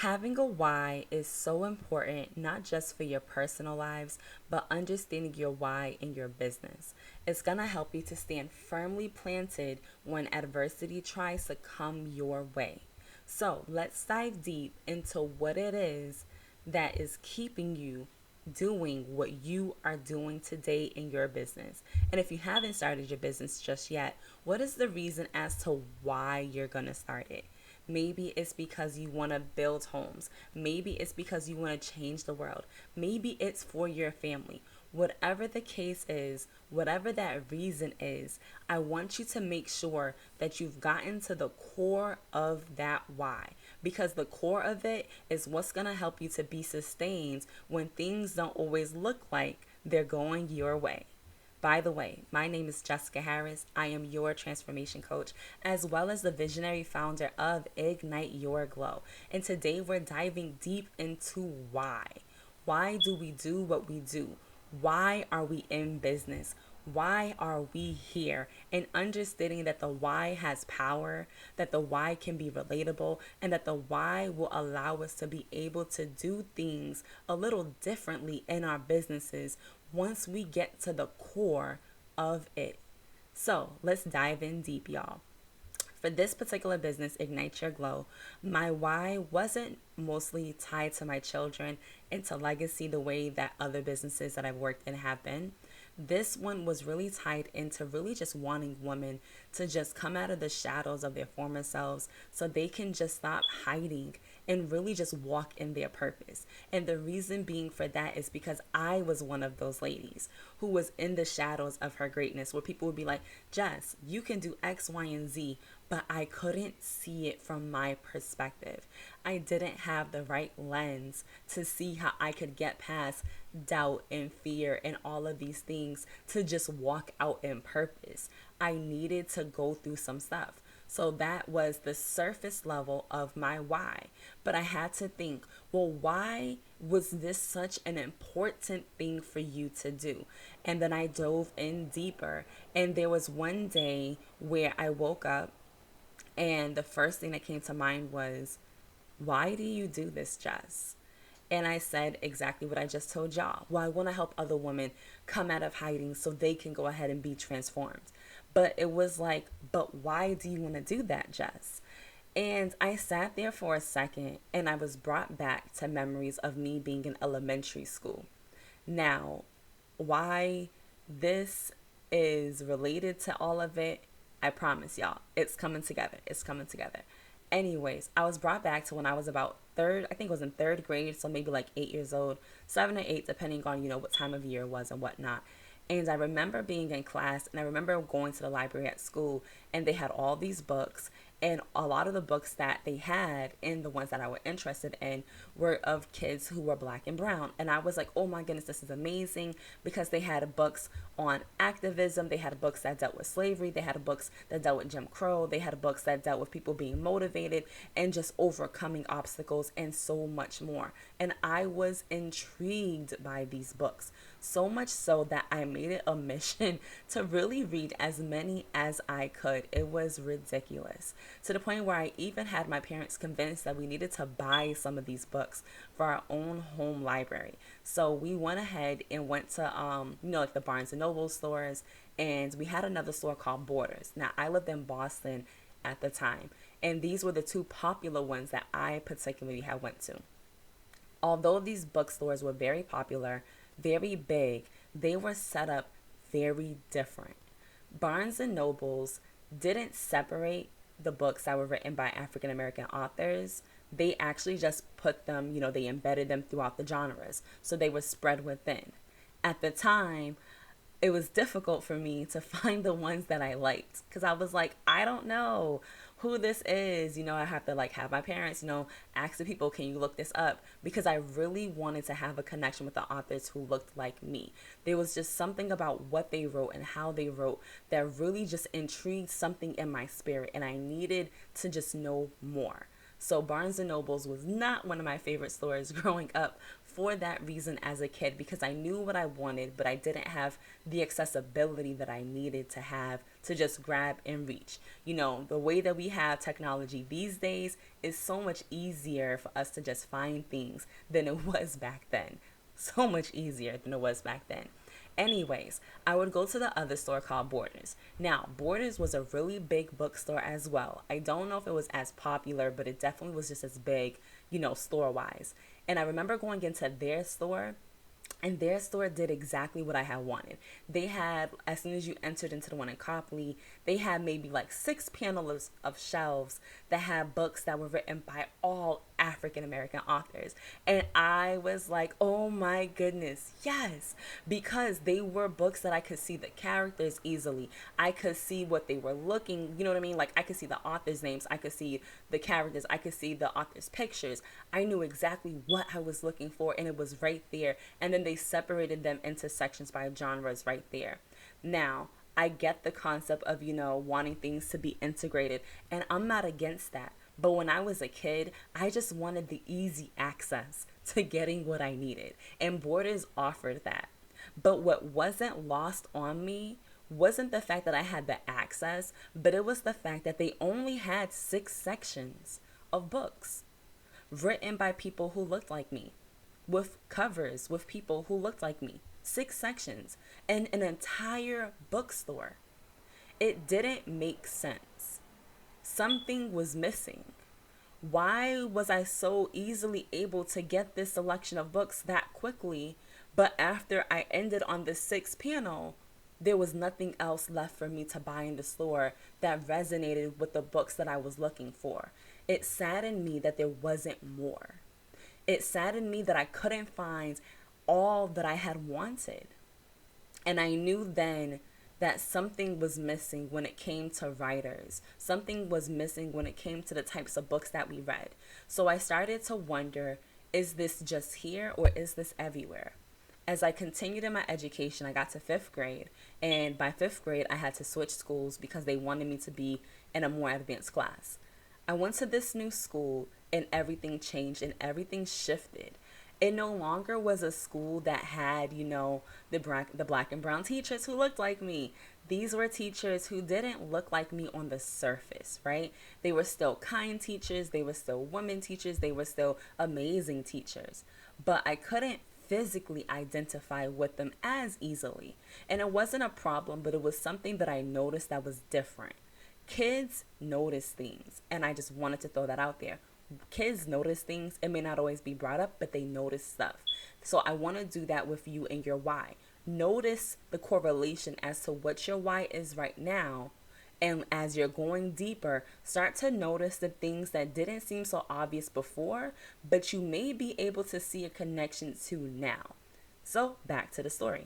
Having a why is so important, not just for your personal lives, but understanding your why in your business. It's going to help you to stand firmly planted when adversity tries to come your way. So let's dive deep into what it is that is keeping you doing what you are doing today in your business. And if you haven't started your business just yet, what is the reason as to why you're going to start it? Maybe it's because you want to build homes. Maybe it's because you want to change the world. Maybe it's for your family. Whatever the case is, whatever that reason is, I want you to make sure that you've gotten to the core of that why. Because the core of it is what's going to help you to be sustained when things don't always look like they're going your way. By the way, my name is Jessica Harris. I am your transformation coach, as well as the visionary founder of Ignite Your Glow. And today we're diving deep into why. Why do we do what we do? Why are we in business? Why are we here? And understanding that the why has power, that the why can be relatable, and that the why will allow us to be able to do things a little differently in our businesses once we get to the core of it. So let's dive in deep, y'all. For this particular business, Ignite Your Glow, my why wasn't mostly tied to my children and to legacy the way that other businesses that I've worked in have been. This one was really tied into really just wanting women to just come out of the shadows of their former selves so they can just stop hiding and really just walk in their purpose. And the reason being for that is because I was one of those ladies who was in the shadows of her greatness, where people would be like, Jess, you can do X, Y, and Z, but I couldn't see it from my perspective. I didn't have the right lens to see how I could get past doubt and fear and all of these things to just walk out in purpose. I needed to go through some stuff. So that was the surface level of my why. But I had to think, well, why was this such an important thing for you to do? And then I dove in deeper. And there was one day where I woke up and the first thing that came to mind was, why do you do this, Jess? And I said exactly what I just told y'all. Well, I want to help other women come out of hiding so they can go ahead and be transformed. But it was like, but why do you want to do that, Jess? And I sat there for a second and I was brought back to memories of me being in elementary school. Now, why this is related to all of it, I promise y'all, it's coming together. It's coming together. Anyways, I was brought back to when I was about I think it was in third grade, so maybe like 8 years old, 7 or 8, depending on, what time of year it was and whatnot. And I remember being in class and I remember going to the library at school and they had all these books, and a lot of the books that they had and the ones that I were interested in were of kids who were black and brown. And I was like, oh my goodness, this is amazing, because they had books on activism, they had books that dealt with slavery, they had books that dealt with Jim Crow, they had books that dealt with people being motivated and just overcoming obstacles and so much more. And I was intrigued by these books, so much so that I made it a mission to really read as many as I could. It was ridiculous, to the point where I even had my parents convinced that we needed to buy some of these books for our own home library. So we went ahead and went to like the Barnes and Noble stores, and we had another store called Borders. Now I lived in Boston at the time, and these were the two popular ones that I particularly had went to. Although these bookstores were very popular, very big, they were set up very different. Barnes and Nobles didn't separate the books that were written by African American authors. They actually just put them, they embedded them throughout the genres. So they were spread within. At the time, it was difficult for me to find the ones that I liked, because I was like, I don't know who this is. I have to have my parents, ask the people, can you look this up? Because I really wanted to have a connection with the authors who looked like me. There was just something about what they wrote and how they wrote that really just intrigued something in my spirit, and I needed to just know more. So Barnes and Nobles was not one of my favorite stores growing up for that reason as a kid, because I knew what I wanted, but I didn't have the accessibility that I needed to have to just grab and reach. You know, the way that we have technology these days is so much easier for us to just find things than it was back then. So much easier than it was back then. Anyways, I would go to the other store called Borders. Now, Borders was a really big bookstore as well. I don't know if it was as popular, but it definitely was just as big, you know, store wise. And I remember going into their store, and their store did exactly what I had wanted. They had, as soon as you entered into the one in Copley, they had maybe like 6 panels of shelves that had books that were written by all African American authors. And I was like, oh my goodness, yes, because they were books that I could see the characters easily. I could see what they were looking, you know what I mean? Like I could see the authors' names, I could see the characters, I could see the authors' pictures. I knew exactly what I was looking for, and it was right there. And then they separated them into sections by genres right there. Now, I get the concept of, you know, wanting things to be integrated, and I'm not against that. But when I was a kid, I just wanted the easy access to getting what I needed, and Borders offered that. But what wasn't lost on me wasn't the fact that I had the access, but it was the fact that they only had 6 sections of books written by people who looked like me, with covers with people who looked like me. 6 sections in an entire bookstore. It didn't make sense. Something was missing. Why was I so easily able to get this selection of books that quickly, but after I ended on the 6th panel, there was nothing else left for me to buy in the store that resonated with the books that I was looking for? It saddened me that there wasn't more. It saddened me that I couldn't find all that I had wanted. And I knew then that something was missing when it came to writers. Something was missing when it came to the types of books that we read. So I started to wonder, is this just here or is this everywhere? As I continued in my education, I got to 5th grade. And by 5th grade, I had to switch schools because they wanted me to be in a more advanced class. I went to this new school and everything changed and everything shifted. It no longer was a school that had, you know, the black and brown teachers who looked like me. These were teachers who didn't look like me on the surface, right? They were still kind teachers. They were still women teachers. They were still amazing teachers. But I couldn't physically identify with them as easily. And it wasn't a problem, but it was something that I noticed that was different. Kids notice things, and I just wanted to throw that out there. Kids notice things. It may not always be brought up, but they notice stuff. So I want to do that with you and your why. Notice the correlation as to what your why is right now. And as you're going deeper, start to notice the things that didn't seem so obvious before, but you may be able to see a connection to now. So back to the story.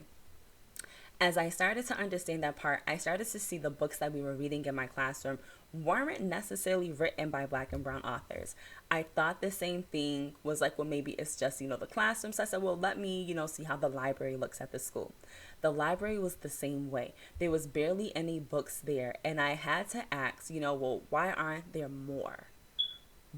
As I started to understand that part, I started to see the books that we were reading in my classroom weren't necessarily written by black and brown authors. I thought the same thing was like, well, maybe it's just, you know, the classroom. So I said, well, let me, you know, see how the library looks at the school. The library was the same way. There was barely any books there. And I had to ask, you know, well, why aren't there more?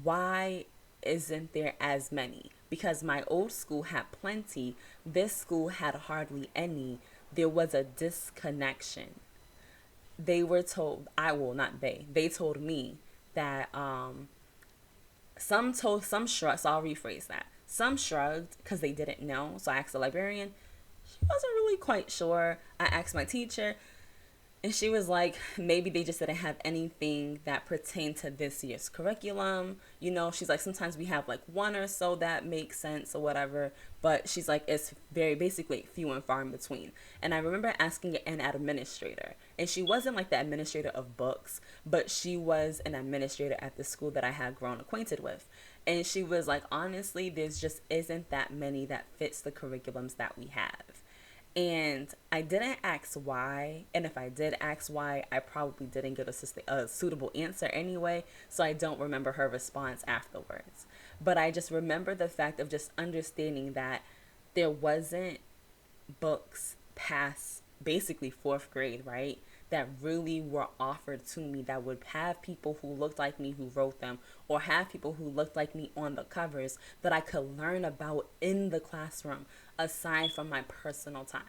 Why isn't there as many? Because my old school had plenty. This school had hardly any. There was a disconnection. They were told, they told me that some shrugged, so I'll rephrase that. Some shrugged because they didn't know. So I asked the librarian. She wasn't really quite sure. I asked my teacher, and she was like, maybe they just didn't have anything that pertained to this year's curriculum. You know, she's like, sometimes we have like one or so that makes sense or whatever. But she's like, it's very basically few and far in between. And I remember asking an administrator, and she wasn't like the administrator of books, but she was an administrator at the school that I had grown acquainted with. And she was like, honestly, there's just isn't that many that fits the curriculums that we have. And I didn't ask why. And if I did ask why, I probably didn't get a suitable answer anyway. So I don't remember her response afterwards. But I just remember the fact of just understanding that there wasn't books past basically 4th grade, right? that really were offered to me that would have people who looked like me who wrote them, or have people who looked like me on the covers that I could learn about in the classroom aside from my personal time.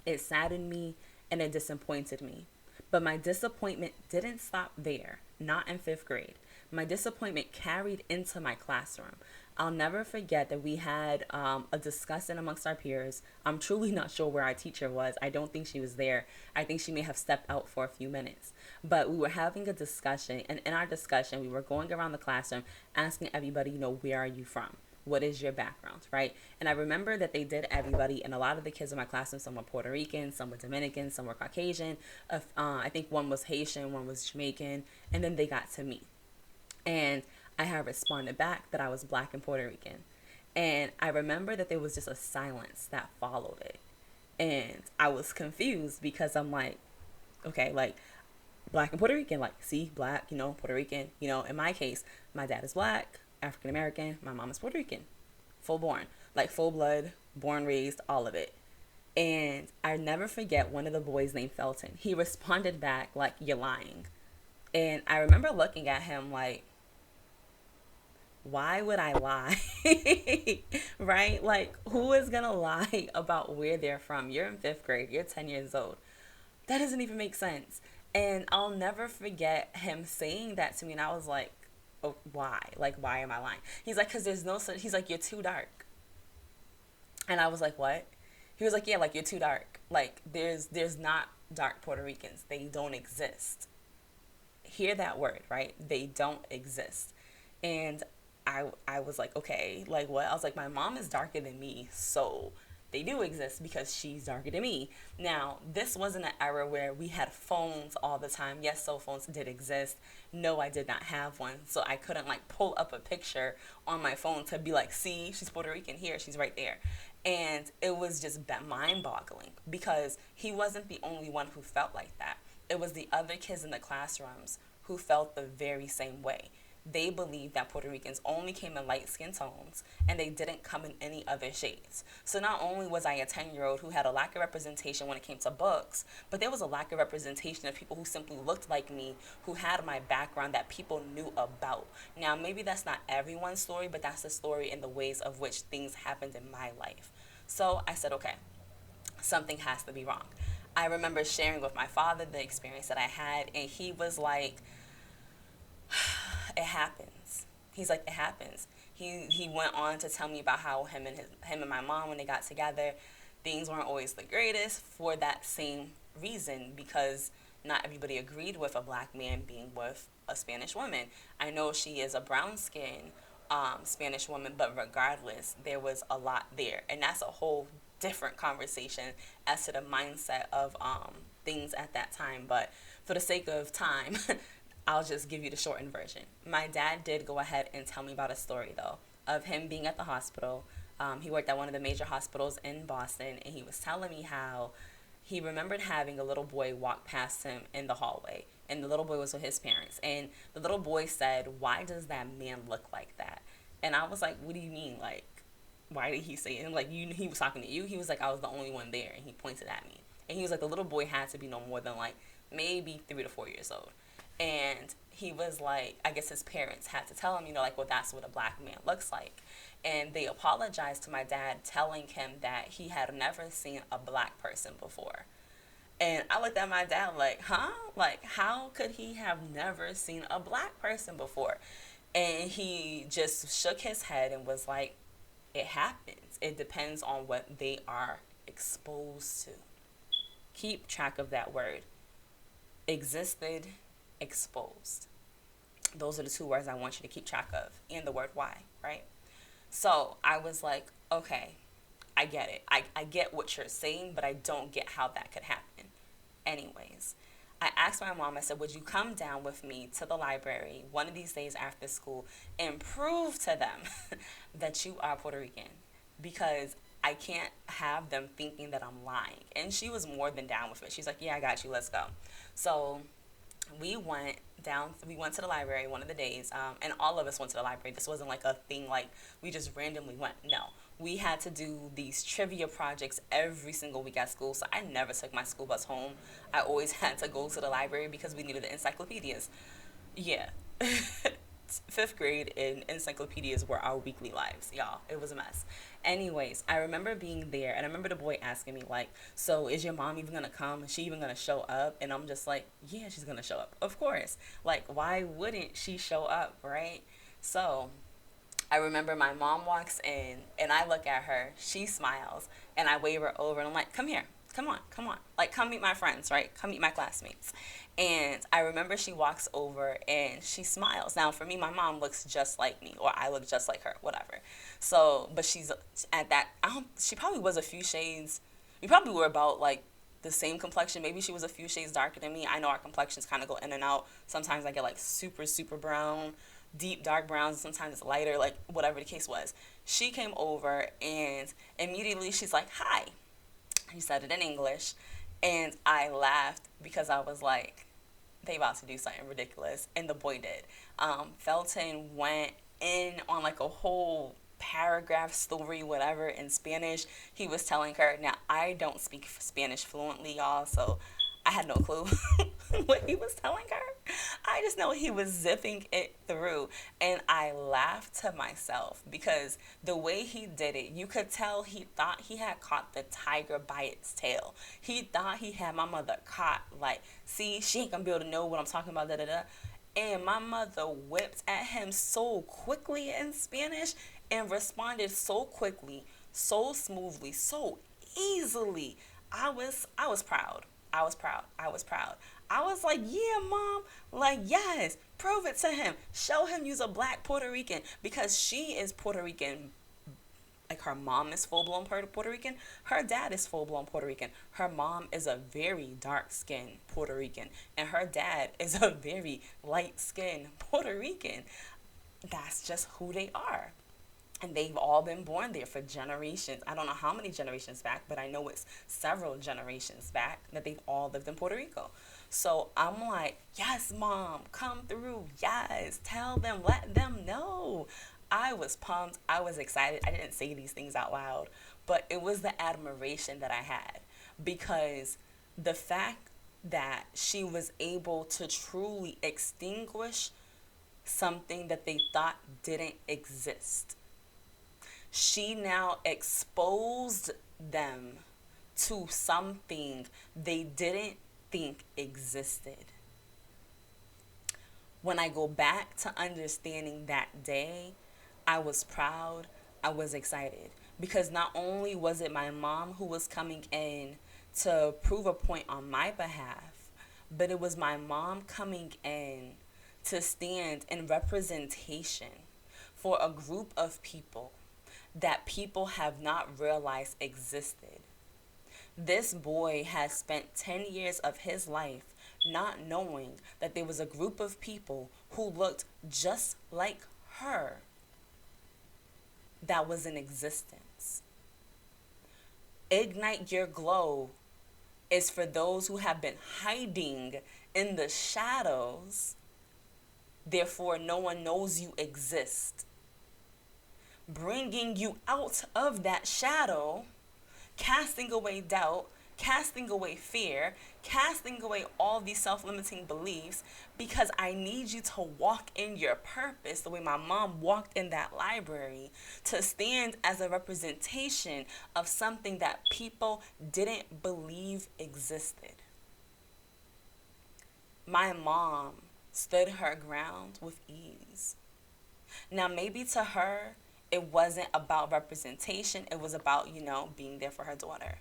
It saddened me and it disappointed me. But my disappointment didn't stop there, not in fifth grade. My disappointment carried into my classroom. I'll never forget that we had a discussion amongst our peers. I'm truly not sure where our teacher was. I don't think she was there. I think she may have stepped out for a few minutes. But we were having a discussion, and in our discussion, we were going around the classroom asking everybody, where are you from? What is your background, right? And I remember that they did everybody, and a lot of the kids in my classroom, some were Puerto Rican, some were Dominican, some were Caucasian. I think one was Haitian, one was Jamaican, and then they got to me. And I had responded back that I was Black and Puerto Rican. And I remember that there was just a silence that followed it. And I was confused because I'm like, okay, like Black and Puerto Rican, like, see, Black, Puerto Rican, in my case, my dad is Black, African American, my mom is Puerto Rican, full born, like full blood, born, raised, all of it. And I never forget one of the boys named Felton. He responded back like, you're lying. And I remember looking at him like, why would I lie? Right? Like, who is going to lie about where they're from? You're in fifth grade. You're 10 years old. That doesn't even make sense. And I'll never forget him saying that to me. And I was like, oh, why? Like, why am I lying? He's like, because there's no such, he's like, you're too dark. And I was like, what? He was like, yeah, like, you're too dark. Like, there's not dark Puerto Ricans. They don't exist. Hear that word, right? They don't exist. And I was like, okay, like what? I was like, my mom is darker than me, so they do exist because she's darker than me. Now, this wasn't an era where we had phones all the time. Yes, cell phones did exist. No, I did not have one, so I couldn't like pull up a picture on my phone to be like, see, she's Puerto Rican here, she's right there. And it was just mind-boggling because he wasn't the only one who felt like that. It was the other kids in the classrooms who felt the very same way. They believed that Puerto Ricans only came in light skin tones and they didn't come in any other shades. So not only was I a 10-year-old who had a lack of representation when it came to books, but there was a lack of representation of people who simply looked like me, who had my background that people knew about. Now, maybe that's not everyone's story, but that's the story and the ways of which things happened in my life. So I said, okay, something has to be wrong. I remember sharing with my father the experience that I had, and he was like, it happens. He's like, it happens. He went on to tell me about how him and my mom, when they got together, things weren't always the greatest for that same reason, because not everybody agreed with a Black man being with a Spanish woman. I know she is a brown skin Spanish woman, but regardless, there was a lot there, and that's a whole different conversation as to the mindset of things at that time. But for the sake of time, I'll just give you the shortened version. My dad did go ahead and tell me about a story, though, of him being at the hospital. He worked at one of the major hospitals in Boston, and he was telling me how he remembered having a little boy walk past him in the hallway, and the little boy was with his parents. And the little boy said, why does that man look like that? And I was like, what do you mean? Like, why did he say it? And like, he was talking to you? He was like, I was the only one there, and he pointed at me. And he was like, the little boy had to be no more than like maybe 3 to 4 years old. And he was like, I guess his parents had to tell him, like, well, that's what a Black man looks like. And they apologized to my dad, telling him that he had never seen a Black person before. And I looked at my dad like, huh? Like, how could he have never seen a Black person before? And he just shook his head and was like, it happens. It depends on what they are exposed to. Keep track of that word. Existed, exposed. Those are the 2 words I want you to keep track of, and the word why, right? So I was like, okay, I get it. I get what you're saying, but I don't get how that could happen. Anyways, I asked my mom, I said, would you come down with me to the library one of these days after school and prove to them that you are Puerto Rican? Because I can't have them thinking that I'm lying. And she was more than down with it. She's like, yeah, I got you. Let's go. So we went we went to the library one of the days, and all of us went to the library. This wasn't like a thing like we just randomly went. No, we had to do these trivia projects every single week at school, so I never took my school bus home. I always had to go to the library because we needed the encyclopedias. Yeah. Fifth grade and encyclopedias were our weekly lives, y'all. It was a mess. Anyways, I remember being there, and I remember the boy asking me, like, so is your mom even gonna come? Is she even gonna show up? And I'm just like, yeah, she's gonna show up. Of course. Like, why wouldn't she show up, right? So I remember my mom walks in, and I look at her, she smiles, and I wave her over, and I'm like, come here. Come on, come on. Like, come meet my friends, right? Come meet my classmates. And I remember she walks over and she smiles. Now, for me, my mom looks just like me, or I look just like her, whatever. So, but she's at that, she probably was a few shades, we probably were about like the same complexion. Maybe she was a few shades darker than me. I know our complexions kind of go in and out. Sometimes I get like super, super brown, deep dark browns, sometimes it's lighter, like whatever the case was. She came over and immediately she's like, hi. He said it in English, and I laughed because I was like, they about to do something ridiculous, and the boy did. Felton went in on like a whole paragraph story, whatever, in Spanish. He was telling her, now I don't speak Spanish fluently, y'all, so I had no clue what he was telling her. I just know he was zipping it through. And I laughed to myself because the way he did it, you could tell he thought he had caught the tiger by its tail. He thought he had my mother caught, like, see, she ain't gonna be able to know what I'm talking about, da da da. And my mother whipped at him so quickly in Spanish and responded so quickly, so smoothly, so easily. I was proud. I was proud. I was proud. I was like, yeah, mom. Like, yes, prove it to him. Show him you's a black Puerto Rican because she is Puerto Rican. Like, her mom is full blown Puerto Rican. Her dad is full blown Puerto Rican. Her mom is a very dark skinned Puerto Rican. And her dad is a very light skinned Puerto Rican. That's just who they are. And they've all been born there for generations. I don't know how many generations back, but I know it's several generations back that they've all lived in Puerto Rico. So I'm like, yes, mom, come through. Yes, tell them, let them know. I was pumped. I was excited. I didn't say these things out loud, but it was the admiration that I had because the fact that she was able to truly extinguish something that they thought didn't exist, she now exposed them to something they didn't think existed. When I go back to understanding that day, I was proud, I was excited. Because not only was it my mom who was coming in to prove a point on my behalf, but it was my mom coming in to stand in representation for a group of people that people have not realized existed. This boy has spent 10 years of his life not knowing that there was a group of people who looked just like her that was in existence. Ignite Your Glow is for those who have been hiding in the shadows, therefore no one knows you exist. Bringing you out of that shadow, casting away doubt, casting away fear, casting away all these self-limiting beliefs, because I need you to walk in your purpose the way my mom walked in that library, to stand as a representation of something that people didn't believe existed. My mom stood her ground with ease. Now, maybe to her, it wasn't about representation. It was about, being there for her daughter.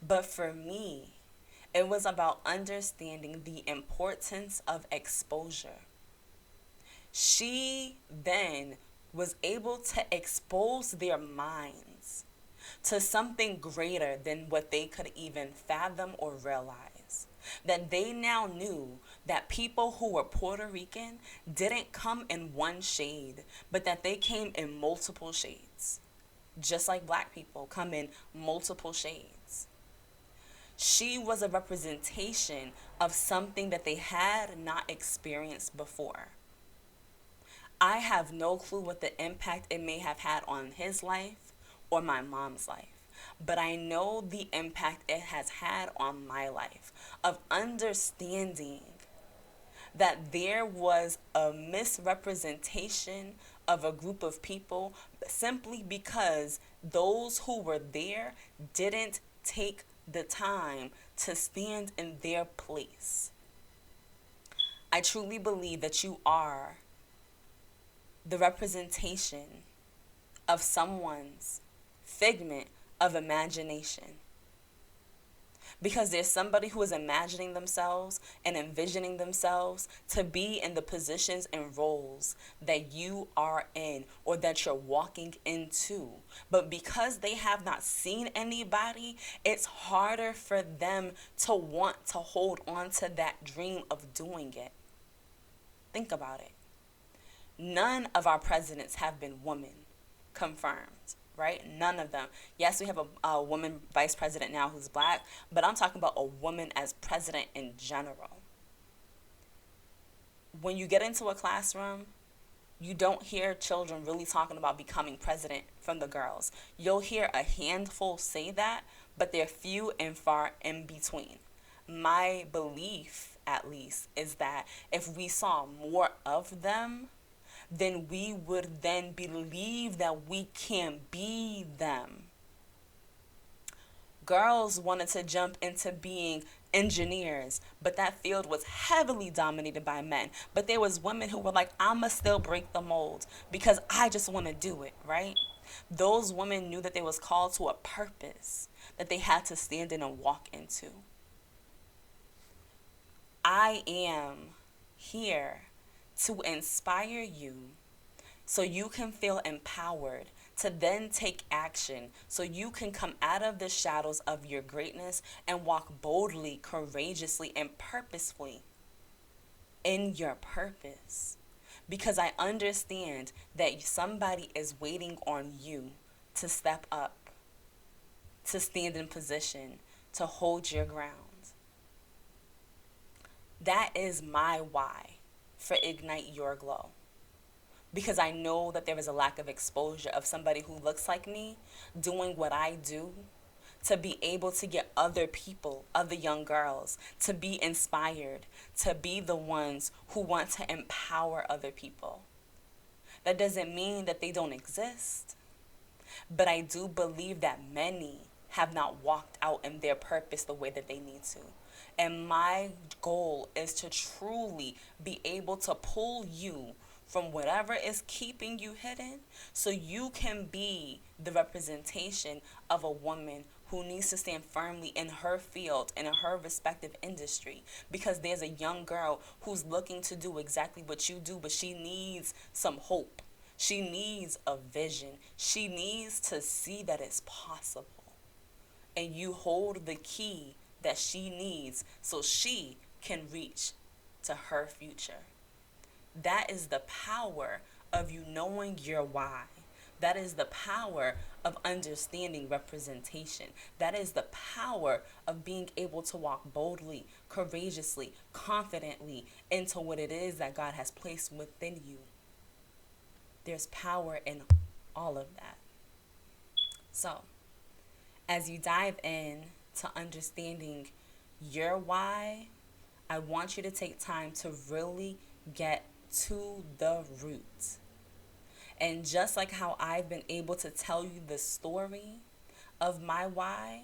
But for me, it was about understanding the importance of exposure. She then was able to expose their minds to something greater than what they could even fathom or realize. That they now knew that people who were Puerto Rican didn't come in one shade, but that they came in multiple shades. Just like black people come in multiple shades. She was a representation of something that they had not experienced before. I have no clue what the impact it may have had on his life or my mom's life. But I know the impact it has had on my life of understanding that there was a misrepresentation of a group of people simply because those who were there didn't take the time to stand in their place. I truly believe that you are the representation of someone's figment of imagination. Because there's somebody who is imagining themselves and envisioning themselves to be in the positions and roles that you are in or that you're walking into. But because they have not seen anybody, it's harder for them to want to hold on to that dream of doing it. Think about it. None of our presidents have been women confirmed, right? None of them. Yes, we have a woman vice president now who's black, but I'm talking about a woman as president in general. When you get into a classroom, you don't hear children really talking about becoming president from the girls. You'll hear a handful say that, but they're few and far in between. My belief, at least, is that if we saw more of them, then we would then believe that we can be them. Girls wanted to jump into being engineers, but that field was heavily dominated by men. But there was women who were like, I'ma still break the mold because I just want to do it, right? Those women knew that they was called to a purpose that they had to stand in and walk into. I am here to inspire you so you can feel empowered to then take action so you can come out of the shadows of your greatness and walk boldly, courageously, and purposefully in your purpose. Because I understand that somebody is waiting on you to step up, to stand in position, to hold your ground. That is my why for Ignite Your Glow. Because I know that there is a lack of exposure of somebody who looks like me doing what I do to be able to get other people, other young girls, to be inspired, to be the ones who want to empower other people. That doesn't mean that they don't exist, but I do believe that many have not walked out in their purpose the way that they need to. And my goal is to truly be able to pull you from whatever is keeping you hidden so you can be the representation of a woman who needs to stand firmly in her field and in her respective industry, because there's a young girl who's looking to do exactly what you do, but she needs some hope. She needs a vision. She needs to see that it's possible. And you hold the key that she needs so she can reach to her future. That is the power of you knowing your why. That is the power of understanding representation. That is the power of being able to walk boldly, courageously, confidently into what it is that God has placed within you. There's power in all of that. So, as you dive in to understanding your why, I want you to take time to really get to the root. And just like how I've been able to tell you the story of my why,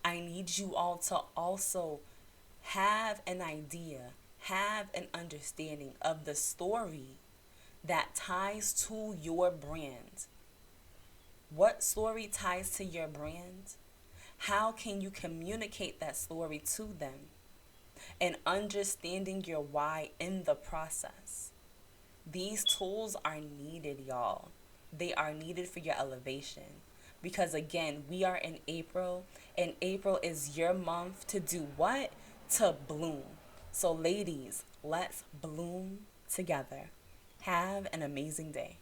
I need you all to also have an idea, have an understanding of the story that ties to your brand. What story ties to your brand? How can you communicate that story to them? And understanding your why in the process. These tools are needed, y'all. They are needed for your elevation. Because again, we are in April, and April is your month to do what? To bloom. So ladies, let's bloom together. Have an amazing day.